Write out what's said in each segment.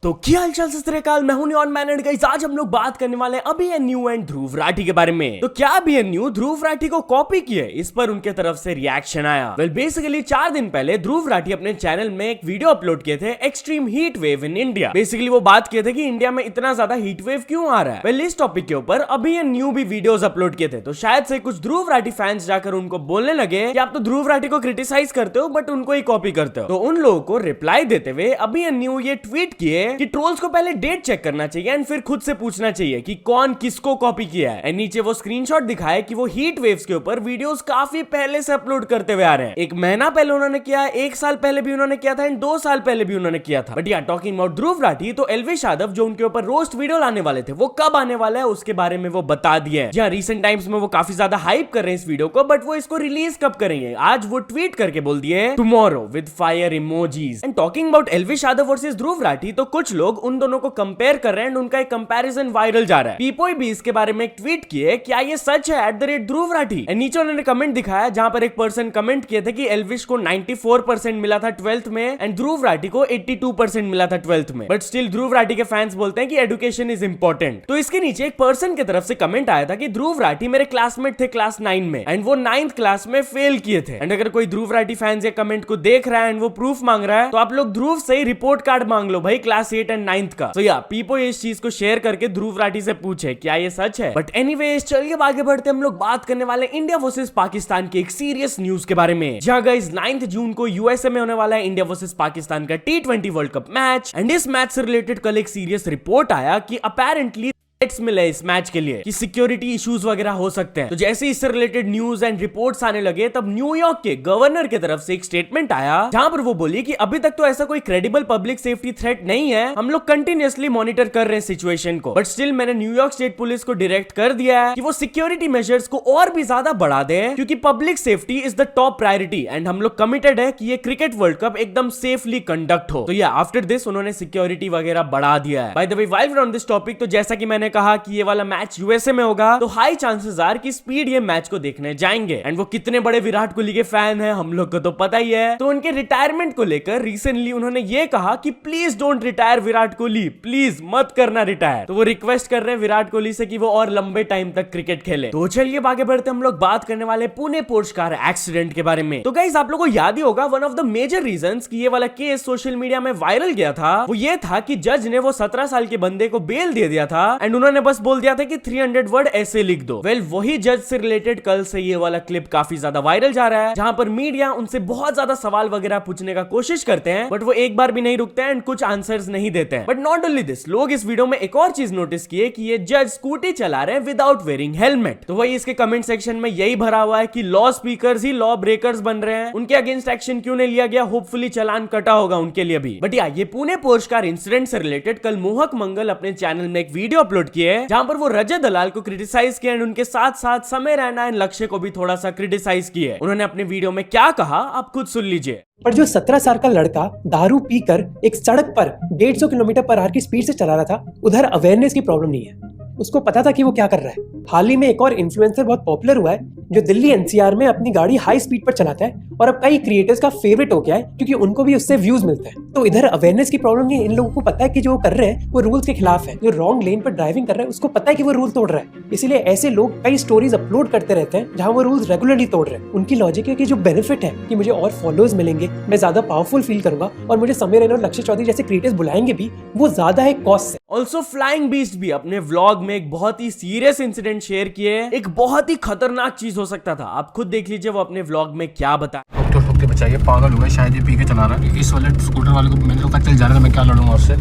तो क्या हालचाल सत श्री अकाल, मैं हूं न्यून मैन एंड गाइस आज हम लोग बात करने वाले हैं अभिमन्यु एंड ध्रुव राठी के बारे में। तो क्या अभिमन्यु ध्रुव राठी को कॉपी किए, इस पर उनके तरफ से रिएक्शन आया। वेल बेसिकली 4 दिन पहले ध्रुव राठी अपने चैनल में एक वीडियो अपलोड किए थे, extreme heat wave in India. Basically वो बात किए थे कि इंडिया में इतना ज्यादा हीट वेव क्यों आ रहा है। वेल इस टॉपिक के ऊपर अभिमन्यु भी वीडियोस अपलोड किए थे, तो शायद से कुछ ध्रुव राठी फैंस जाकर उनको बोलने लगे कि आप तो ध्रुव राठी को क्रिटिसाइज करते हो बट उनको ही कॉपी करते हो। तो उन लोगों को रिप्लाई देते हुए अभिमन्यु ये ट्वीट किए कि ट्रोल्स को पहले डेट चेक करना चाहिए एंड फिर खुद से पूछना चाहिए कि कौन किसको कॉपी किया है। एंड नीचे वो स्क्रीनशॉट दिखाए कि वो हीट वेव्स के ऊपर वीडियोस काफी पहले से अपलोड करते हुए आ रहे हैं। 1 महीना पहले उन्होंने किया, 1 साल पहले भी उन्होंने किया था एंड 2 साल पहले भी उन्होंने किया था। बट या टॉकिंग अबाउट ध्रुव राठी, तो एल्विश यादव जो उनके ऊपर रोस्ट वीडियो लाने वाले थे वो कब आने वाला है उसके बारे में वो बता दिया है। जहां रिसेंट टाइम्स में वो काफी ज्यादा हाइप कर रहे हैं इस वीडियो को, बट वो इसको रिलीज कब करेंगे। आज वो ट्वीट करके बोल दिए tomorrow with fire emojis. And talking about Elvish Yadav versus Dhruv Rathee, तो कुछ लोग उन दोनों को कंपेयर कर रहे हैं, उनका एक कंपैरिजन वायरल जा रहा है। पीपोई भी इसके बारे में एक ट्वीट किए, क्या ये सच है @ध्रुव राठी। नीचे उन्होंने कमेंट दिखाया जहां पर एक पर्सन कमेंट किए थे कि एल्विश को 94% मिला था 12th में एंड ध्रुव राठी को 82% मिला था 12th में। बट स्टिल ध्रुव राठी के फैंस बोलते हैं कि एजुकेशन इज इंपॉर्टेंट। तो इसके नीचे एक पर्सन की तरफ से कमेंट आया था कि ध्रुव राठी मेरे क्लासमेट थे क्लास 9 में एंड वो 9th क्लास में फेल किए थे। एंड अगर कोई ध्रुव राठी फैंस ये कमेंट को देख रहा है एंड वो प्रूफ मांग रहा है, तो आप लोग ध्रुव से ही रिपोर्ट कार्ड मांग लो भाई क्लास 8 एंड 9th का। तो या पीपोई इस चीज को शेयर करके ध्रुव राठी से पूछे क्या ये सच है। बट एनीवेज चलिए आगे बढ़ते, हम लोग बात करने वाले इंडिया वर्सेस पाकिस्तान की एक सीरियस न्यूज के बारे में। जहां गाइस 9 जून को यूएसए में होने वाला है इंडिया वर्सेस पाकिस्तान का T20 world cup match. And इस मैच से रिलेटेड कल एक सीरियस रिपोर्ट आया कि अपेरेंटली मिले इस मैच के लिए कि सिक्योरिटी इश्यूज वगैरह हो सकते हैं। तो जैसे इससे रिलेटेड न्यूज एंड रिपोर्ट्स आने लगे, तब न्यूयॉर्क के गवर्नर की तरफ से एक स्टेटमेंट आया जहां पर वो बोली कि अभी तक तो ऐसा कोई क्रेडिबल पब्लिक सेफ्टी थ्रेट नहीं है, हम लोग कंटिन्यूअसली मॉनिटर कर रहे हैं सिचुएशन को। बट स्टिल मैंने न्यूयॉर्क स्टेट पुलिस को डायरेक्ट कर दिया है कि वो सिक्योरिटी मेजर्स को और भी ज्यादा बढ़ा दे, क्योंकि public safety is the top priority and हम लोग कमिटेड है कि ये क्रिकेट वर्ल्ड कप एकदम सेफली कंडक्ट हो। तो या आफ्टर दिस उन्होंने सिक्योरिटी वगैरह बढ़ा दिया है। By the way while on this topic, तो जैसा कि मैंने कहा कि ये वाला मैच यूएसए में होगा, तो हाई चांसेस आर कि स्पीड ये मैच को देखने जाएंगे। एंड वो कितने बड़े विराट कोहली के फैन हैं हम लोग को तो पता ही है। तो उनके रिटायरमेंट को लेकर रिसेंटली उन्होंने ये कहा कि please don't retire Virat Kohli, please मत करना रिटायर। तो वो रिक्वेस्ट कर रहे हैं विराट कोहली से कि वो और लंबे टाइम तक क्रिकेट खेले। तो चलिए आगे बढ़ते, हम लोग बात करने वाले पुणे पोर्श कार एक्सीडेंट के बारे में। तो गाइस आप लोगों को याद ही होगा, one of the major reasons कि ये वाला केस सोशल मीडिया में वायरल गया था वो ये था कि जज ने वो 17 साल के बंदे को बेल दे दिया था एंड उन्होंने बस बोल दिया था कि 300 वर्ड ऐसे लिख दो। वेल वही जज से रिलेटेड कल से ये वाला क्लिप काफी ज्यादा वायरल जा रहा है, जहां पर मीडिया उनसे बहुत ज्यादा सवाल वगैरह पूछने का कोशिश करते हैं, बट वो एक बार भी नहीं रुकते हैं एंड कुछ आंसर्स नहीं देते हैं। बट नॉट ओनली दिस, लोग इस वीडियो में एक और चीज नोटिस किए कि ये जज स्कूटी चला रहे हैं विदाउट वेयरिंग हेलमेट। तो वही इसके कमेंट सेक्शन में यही भरा हुआ है कि लॉ स्पीकर्स ही लॉ ब्रेकर्स बन रहे हैं, उनके अगेंस्ट एक्शन क्यों नहीं लिया गया, होपफुली चालान कटा होगा उनके लिए भी। बट या ये पुणे पोर्श कार इंसिडेंट से रिलेटेड कल मोहक मंगल अपने चैनल में एक वीडियो अपलोड किए, जहां पर वो रजत दलाल को क्रिटिसाइज किया एंड उनके साथ साथ समय रैना एंड लक्ष्य को भी थोड़ा सा क्रिटिसाइज किया। उन्होंने अपने वीडियो में क्या कहा आप खुद सुन लीजिए। पर जो 17 साल का लड़का दारू पीकर एक सड़क पर 150 किलोमीटर पर आवर की स्पीड से चला रहा था, उधर अवेयरनेस की प्रॉब्लम नहीं है, उसको पता था कि वो क्या कर रहा है। हाल ही में एक और इन्फ्लुएंसर बहुत पॉपुलर हुआ है जो दिल्ली एनसीआर में अपनी गाड़ी हाई स्पीड पर चलाता है और अब कई क्रिएटर्स का फेवरेट हो गया है क्योंकि उनको भी उससे व्यूज मिलते हैं। तो इधर अवेयरनेस की प्रॉब्लम नहीं है, इन लोगों को पता है कि जो वो कर रहे हैं वो रूल्स के खिलाफ है। जो रॉन्ग लेन पर ड्राइविंग कर रहा है उसको पता है कि वो रूल तोड़ रहा है, इसीलिए ऐसे लोग कई स्टोरीज अपलोड करते रहते हैं जहां वो रूल्स रेगुलरली तोड़ रहे हैं। उनकी लॉजिक है कि जो बेनिफिट है कि मुझे और फॉलोअर्स मिलेंगे, मैं ज्यादा पावरफुल फील करूंगा और मुझे समय रैना और लक्ष्य चौधरी जैसे क्रिएटर्स बुलाएंगे भी, वो ज्यादा है कॉस्ट से। ऑल्सो फ्लाइंग बीस्ट भी अपने व्लॉग में एक बहुत ही सीरियस इंसिडेंट शेयर किए, एक बहुत ही खतरनाक चीज हो सकता था। आप खुद देख लीजिए वो अपने व्लॉग में क्या बताया। ठोक के बचाइए, पागल हुआ है, शायद ये पी के चला रहा है। इस वाले स्कूटर वाले को मैंने रोका, चल जा रहा था, मैं क्या लड़ूंगा उससे।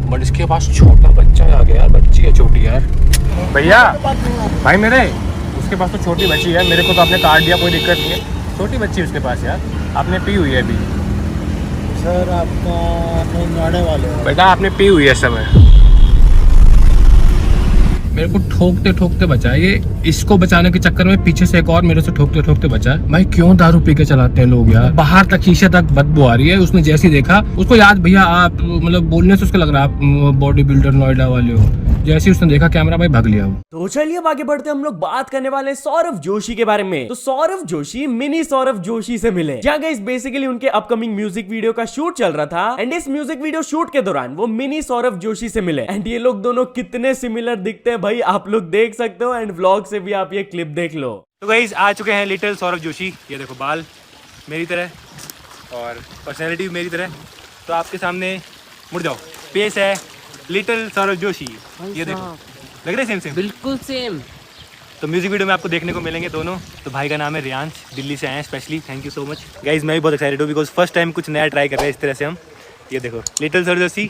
बट इसके पास छोटा बच्चा आ गया यार, बच्ची है छोटी यार। भैया भाई मेरे, उसके पास तो छोटी बच्ची है, मेरे को तो आपने काट दिया, कोई दिक्कत नहीं है, छोटी बच्ची उसके पास यार, आपने पी हुई है अभी। सर आपका गाड़े वाले बेटा आपने पी हुई है समय, मेरे को ठोकते ठोकते बचा है। ये इसको बचाने के चक्कर में पीछे से एक और मेरे से ठोकते ठोकते बचा है। भाई क्यों दारू पी के चलाते हैं लोग यार, बाहर तक शीशे तक बदबू आ रही है। उसने जैसे ही देखा उसको याद, भैया आप मतलब बोलने से उसको लग रहा है आप बॉडी बिल्डर नोएडा वाले हो। जैसे ही उसने देखा कैमरा भाई भाग लिया वो। तो चलिए अब आगे बढ़ते हम लोग बात करने वाले हैं सौरव जोशी के बारे में। तो सौरव जोशी मिनी सौरव जोशी से मिले, जहाँ गाइस बेसिकली उनके अपकमिंग म्यूजिक वीडियो का शूट चल रहा था एंड इस म्यूजिक वीडियो शूट के दौरान वो मिनी सौरव जोशी से मिले एंड ये लोग दोनों कितने सिमिलर दिखते हैं भाई आप लोग देख सकते हो एंड व्लॉग से भी आप ये क्लिप देख लो। तो गाइस आ चुके हैं लिटिल सौरव जोशी। ये देखो बाल मेरी तरह और पर्सनैलिटी मेरी तरह। तो आपके सामने मुड़ जाओ, पेश है लिटिल सौरव जोशी। ये देखो लग रहे सेम सेम, बिल्कुल सेम। तो म्यूजिक वीडियो में आपको देखने को मिलेंगे दोनों। तो भाई का नाम है रियांश, दिल्ली से आए हैं specially. Thank you so much guys. मैं भी बहुत एक्साइटेड हूँ बिकॉज फर्स्ट टाइम कुछ नया ट्राई कर रहे हैं इस तरह से हम। ये देखो लिटिल सौरव जोशी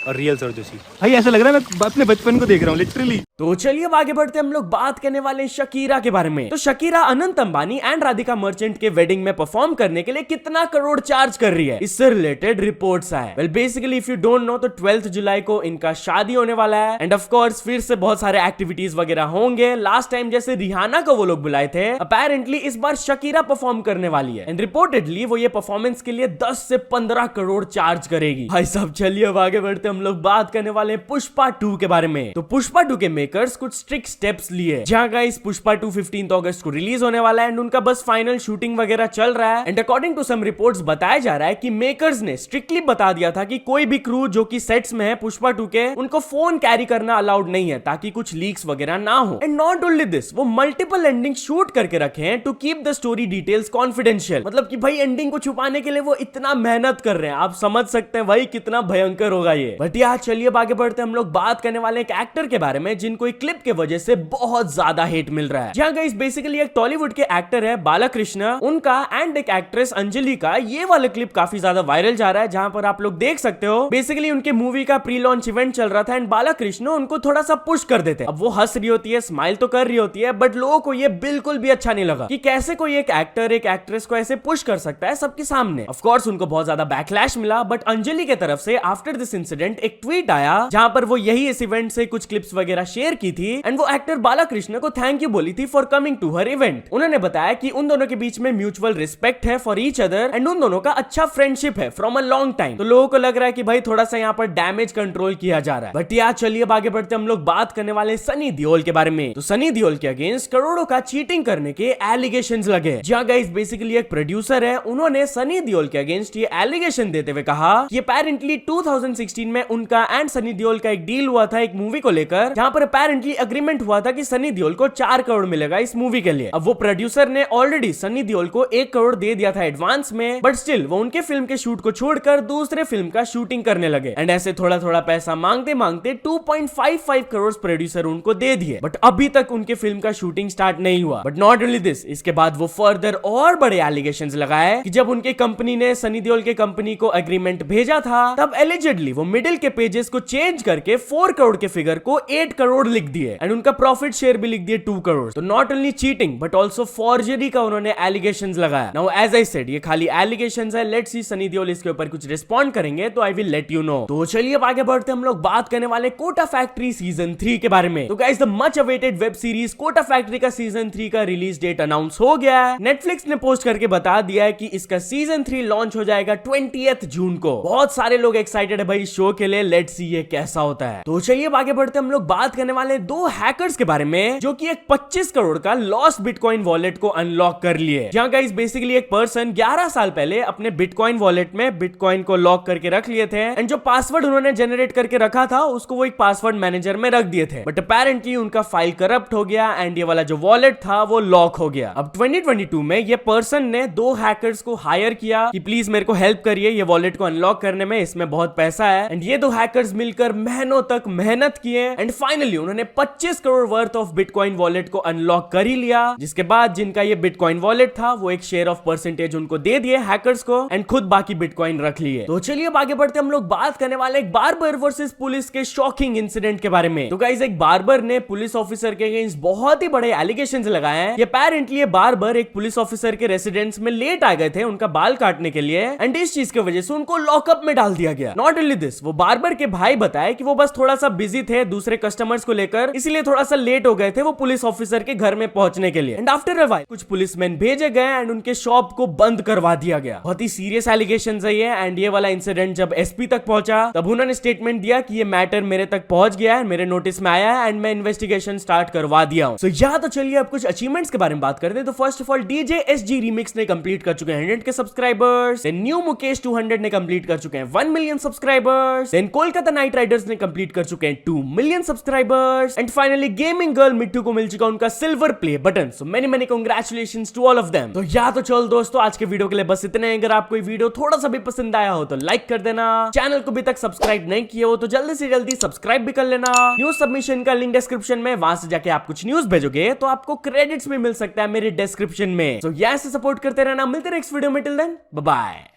और रियल सौरव जोशी। भाई ऐसा लग रहा है मैं अपने बचपन को देख रहा हूँ लिटरली। तो चलिए अब आगे बढ़ते हम लोग बात करने वाले हैं शकीरा के बारे में। तो शकीरा अनंत अंबानी एंड राधिका मर्चेंट के वेडिंग में परफॉर्म करने के लिए कितना करोड़ चार्ज कर रही है, इससे रिलेटेड रिपोर्ट्स आए। Well basically if you don't know तो 12 जुलाई को इनका शादी होने वाला है एंड ऑफ कोर्स फिर से बहुत सारे एक्टिविटीज वगैरह होंगे। लास्ट टाइम जैसे रिहाना को वो लोग बुलाए थे, अपेरेंटली इस बार शकीरा परफॉर्म करने वाली है एंड रिपोर्टेडली वो ये परफॉर्मेंस के लिए 10 से 15 करोड़ चार्ज करेगी। भाई साहब चलिए अब आगे बढ़ते हम लोग बात करने वाले पुष्पा 2 के बारे में। तो पुष्पा 2 के मेकर्स कुछ स्ट्रिक्ट स्टेप्स लिए, जहां गाइस पुष्पा 2 15 अगस्त को रिलीज होने वाला है एंड उनका बस फाइनल शूटिंग वगैरह चल रहा है and according to some reports बताया जा रहा है कि मेकर्स ने स्ट्रिक्टली बता दिया था कि कोई भी क्रू जो कि सेट्स में है पुष्पा 2 के, उनको फोन कैरी करना अलाउड नहीं है ताकि कुछ लीक्स वगैरह ना हो। एंड नॉट ओनली दिस, वो मल्टीपल एंडिंग शूट करके रखे हैं to keep the story details confidential. मतलब कि भाई एंडिंग को छुपाने के लिए वो इतना मेहनत कर रहे हैं, आप समझ सकते हैं भाई कितना भयंकर होगा ये। बट यार चलिए आगे बढ़ते हम लोग बात करने वाले एक एक्टर के बारे में जिनको एक क्लिप के वजह से बहुत ज्यादा हेट मिल रहा है। जहां गाइस बेसिकली एक टॉलीवुड के एक्टर है बालाकृष्ण, उनका एंड एक एक्ट्रेस अंजलि का ये वाला क्लिप काफी ज्यादा वायरल जा रहा है, जहां पर आप लोग देख सकते हो बेसिकली उनके मूवी का प्री लॉन्च इवेंट चल रहा था एंड बालाकृष्ण उनको थोड़ा सा पुश कर देते हैं। अब वो हंस रही होती है, स्माइल तो कर रही होती है, बट लोगों को ये बिल्कुल भी अच्छा नहीं लगा कि कैसे कोई एक एक्टर एक एक्ट्रेस को ऐसे पुश कर सकता है सबके सामने। ऑफ कोर्स उनको बहुत ज्यादा बैकलैश मिला, बट अंजलि के तरफ से आफ्टर दिस इंसिडेंट एक ट्वीट आया जहां पर वो यही इस इवेंट से कुछ क्लिप्स वगैरह शेयर की थी एंड वो एक्टर बालाकृष्ण को थैंक यू बोली थी for coming to her event. उन्होंने बताया कि उन दोनों के बीच में म्यूचुअल रिस्पेक्ट है फॉर ईच अदर एंड उन दोनों का अच्छा फ्रेंडशिप है फ्रॉम अ लॉन्ग टाइम। तो लोगों को लग रहा है कि भाई थोड़ा सा यहाँ पर डैमेज कंट्रोल किया जा रहा है। बट यार चलिए अब आगे बढ़ते हम लोग बात करने वाले सनी देओल के बारे में। तो सनी देओल के अगेंस्ट करोड़ों का चीटिंग करने के एलिगेशंस लगे। जहां गाइस बेसिकली एक प्रोड्यूसर है, उन्होंने सनी देओल के अगेंस्ट ये एलिगेशन देते हुए कहा कि अपेरेंटली 2016 में उनका एंड सनी देओल का एक डील हुआ था एक मूवी को लेकर, जहां पर अपेरेंटली एग्रीमेंट हुआ था कि सनी देओल को 4 करोड़ मिलेगा इस मूवी के लिए। अब वो प्रोड्यूसर ने ऑलरेडी सनी देओल को 1 करोड़ दे दिया था एडवांस में, बट स्टिल वो उनके फिल्म के शूट को छोड़कर दूसरे फिल्म का शूटिंग करने लगे एंड ऐसे थोड़ा थोड़ा पैसा मांगते मांगते 2.55 करोड़ प्रोड्यूसर उनको दे दिए। बट अभी तक उनके फिल्म का शूटिंग स्टार्ट नहीं हुआ। बट नॉट ओनली दिस, इसके बाद वो फर्दर और बड़े एलिगेशंस लगाए कि जब उनके कंपनी ने सनी देओल के कंपनी को एग्रीमेंट भेजा था, तब एलिजिडली वो मिडिल के पेजेस को चेंज करके 4 करोड़ के फिगर को 8 करोड़ लिख दिए एंड उनका प्रॉफिट शेयर भी लिख दिए 2 करोड़। तो not only cheating but also forgery का उन्होंने एलिगेशंस लगाया। नाउ एज आई सेड ये खाली एलिगेशंस है, लेट्स सी सनी देओल इसके ऊपर कुछ रिस्पॉन्ड करेंगे तो I will let you know. तो चलिए अब आगे बढ़ते हम लोग बात करने वाले कोटा फैक्ट्री सीजन 3 के बारे में। तो guys the much awaited web series Kota factory का सीजन 3 का रिलीज डेट अनाउंस हो गया है। नेटफ्लिक्स ने पोस्ट करके बता दिया है कि इसका सीजन 3 लॉन्च हो जाएगा 20th जून को। बहुत सारे लोग एक्साइटेड है भाई शो के लिए, लेट्स सी ये कैसा होता है। तो चलिए अब आगे बढ़ते हम लोग बात करने वाले 2 हैकर्स के बारे में जो कि एक 25 करोड़ का लॉस्ट बिटकॉइन वॉलेट को अनलॉक कर लिए। जहां गाइस बेसिकली एक पर्सन 11 साल पहले अपने बिटकॉइन वॉलेट में बिटकॉइन को लॉक करके रख लिए थे एंड जो पासवर्ड उन्होंने जनरेट करके रखा था उसको वो एक पासवर्ड मैनेजर में रख दिए थे। बट अपेरेंटली उनका फाइल करप्ट हो गया एंड ये वाला जो वॉलेट था वो लॉक हो गया। अब 2022 में ये पर्सन ने 2 हैकर्स को हायर किया कि प्लीज मेरे को हेल्प करिए ये वॉलेट को अनलॉक करने में, इसमें बहुत पैसा है। एंड ये 2 हैकर्स मिलकर महीनों तक मेहनत किए एंड फाइनली उन्होंने 25 crore worth of bitcoin wallet को अनलॉक कर ही लिया। जिसके बाद जिनका ये बिटकॉइन वॉलेट था वो एक शेयर ऑफ परसेंटेज उनको दे दिए हैकर्स को एंड खुद बाकी बिटकॉइन रख लिए। तो चलिए अब आगे बढ़ते हम लोग बात करने वाले एक बार्बर वर्सेस पुलिस के शॉकिंग इंसिडेंट के बारे में। तो गाइस एक बार्बर ने पुलिस ऑफिसर के अगेंस्ट बहुत ही बड़े एलिगेशंस लगाए हैं। ये अपेरेंटली ये बार्बर एक पुलिस ऑफिसर के रेसिडेंस में लेट आ गए थे उनका बाल काटने के लिए एंड इस चीज की वजह से उनको लॉकअप में डाल दिया गया। नॉट ओनली दिस, वो बार्बर के भाई बताए कि वो बस थोड़ा सा बिजी थे दूसरे कस्टमर्स को को लेकर, इसलिए थोड़ा सा लेट हो गए थे वो पुलिस ऑफिसर के घर में पहुंचने के लिए। एंड आफ्टर अ व्हाइल कुछ पुलिसमैन भेजे गए एंड उनके शॉप को बंद करवा दिया गया। बहुत ही सीरियस एलिगेशंस है ये। एंड ये वाला इंसिडेंट जब एसपी तक पहुंचा तब उन्होंने स्टेटमेंट दिया कि ये मैटर मेरे तक पहुंच गया है, मेरे नोटिस में आया है एंड मैं इन्वेस्टिगेशन स्टार्ट करवा दिया हूं। यहाँ तो चलिए अब कुछ अचीवमेंट्स के बारे में बात करते हैं। तो first of all DJ SG remix ने कंप्लीट कर चुके हैं 100 के सब्सक्राइबर्स। देन न्यू मुकेश 200 ने कंप्लीट कर चुके हैं 1 million subscribers. Then Kolkata knight riders ने कंप्लीट कर चुके हैं 2 million subscribers. And finally gaming girl Mittu को मिल चुका उनका silver play button. So many congratulations to all of them. तो या तो चल दोस्तों आज के वीडियो के लिए बस इतना ही। अगर आपको ये वीडियो थोड़ा सा भी पसंद आया हो तो लाइक कर देना। चैनल को अभी तक सब्सक्राइब नहीं किया हो तो जल्दी से जल्दी सब्सक्राइब भी कर लेना। न्यूज सबमिशन का लिंक डिस्क्रिप्शन में, वहां से जाके आप कुछ न्यूज भेजोगे तो आपको क्रेडिट्स भी मिल सकता है मेरे डिस्क्रिप्शन में। तो यहाँ से सपोर्ट करते रहना। मिलते हैं नेक्स्ट वीडियो में। Till then bye bye.